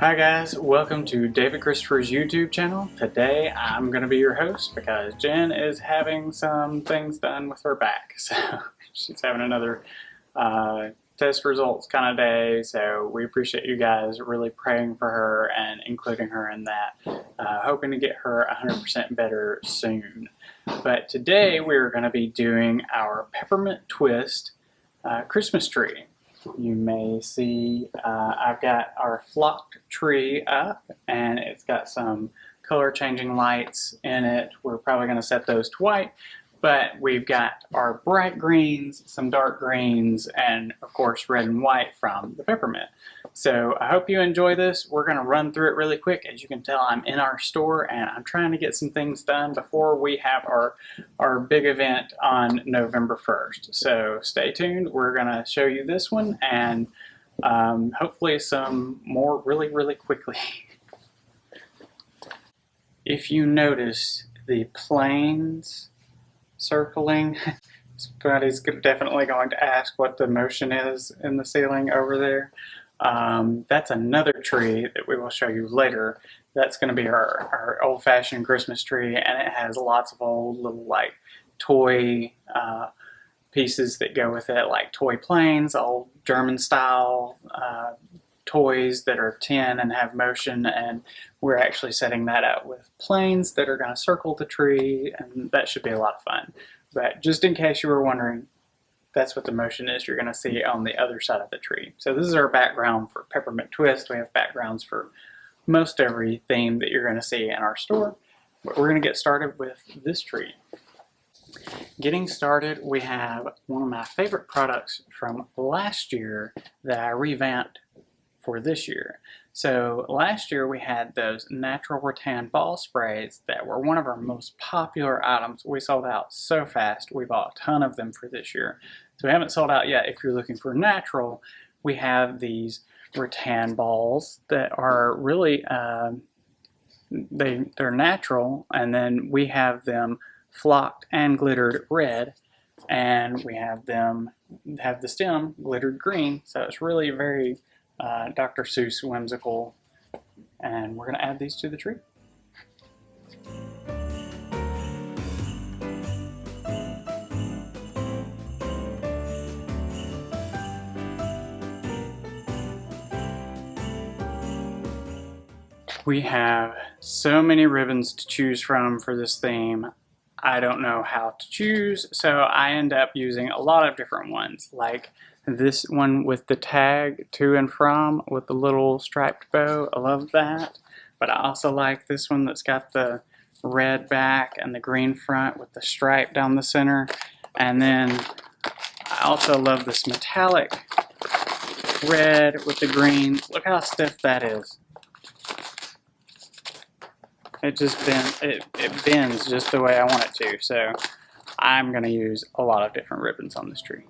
Hi guys, welcome to David Christopher's YouTube channel. Today I'm going to be your host because Jen is having some things done with her back. So she's having another test results kind of day, so we appreciate you guys really praying for her and including her in that. Hoping to get her 100% better soon. But today we're going to be doing our Peppermint Twist Christmas tree. You may see I've got our flocked tree up and it's got some color changing lights in it. We're probably going to set those to white, but we've got our bright greens, some dark greens, and of course red and white from the peppermint. So I hope you enjoy this. We're going to run through it really quick. As you can tell, I'm in our store and I'm trying to get some things done before we have our big event on November 1st. So stay tuned. We're going to show you this one and hopefully some more really quickly. If you notice the planes circling, somebody's definitely going to ask what the motion is in the ceiling over there. That's another tree that we will show you later. That's going to be our old-fashioned Christmas tree, and it has lots of old little like toy pieces that go with it, like toy planes, old German style toys that are tin and have motion, and we're actually setting that up with planes that are going to circle the tree, and that should be a lot of fun. But just in case you were wondering, that's what the motion is you're going to see on the other side of the tree. So this is our background for Peppermint Twist. We have backgrounds for most every theme that you're going to see in our store. But we're going to get started with this tree. Getting started, we have one of my favorite products from last year that I revamped for this year. So last year we had those natural rattan ball sprays that were one of our most popular items. We sold out so fast. We bought a ton of them for this year. So we haven't sold out yet. If you're looking for natural, we have these rattan balls that are really they're natural, and then we have them flocked and glittered red, and we have them have the stem glittered green. So it's really very Dr. Seuss whimsical, and we're going to add these to the tree. We have so many ribbons to choose from for this theme. I don't know how to choose, so I end up using a lot of different ones, like this one with the tag to and from with the little striped bow. I love that. But I also like this one that's got the red back and the green front with the stripe down the center. And then I also love this metallic red with the green. Look how stiff that is. It just bends, it bends just the way I want it to. So I'm going to use a lot of different ribbons on this tree.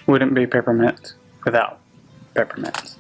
wouldn't be Peppermint without Peppermint.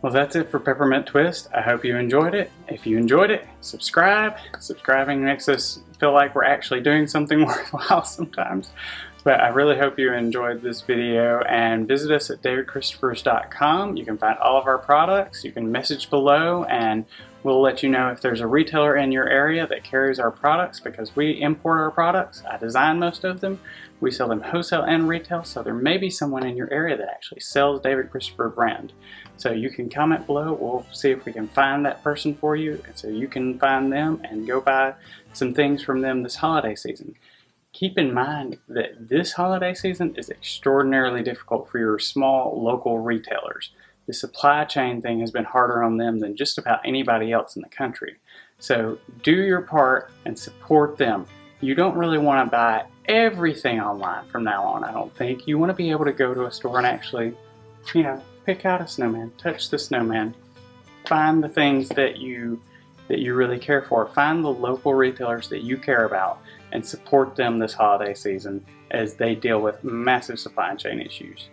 Well, that's it for Peppermint Twist. I hope you enjoyed it. If you enjoyed it, subscribe. Subscribing makes us feel like we're actually doing something worthwhile sometimes. But I really hope you enjoyed this video, and visit us at davidchristofers.com. You can find all of our products. You can message below and we'll let you know if there's a retailer in your area that carries our products, because we import our products. I design most of them. We sell them wholesale and retail, so there may be someone in your area that actually sells David Christopher brand. So you can comment below. We'll see if we can find that person for you, and so you can find them and go buy some things from them this holiday season. Keep in mind that this holiday season is extraordinarily difficult for your small local retailers. The supply chain thing has been harder on them than just about anybody else in the country. So do your part and support them. You don't really want to buy everything online from now on, I don't think. You want to be able to go to a store and actually, pick out a snowman, touch the snowman, find the things that you really care for. Find the local retailers that you care about and support them this holiday season as they deal with massive supply chain issues.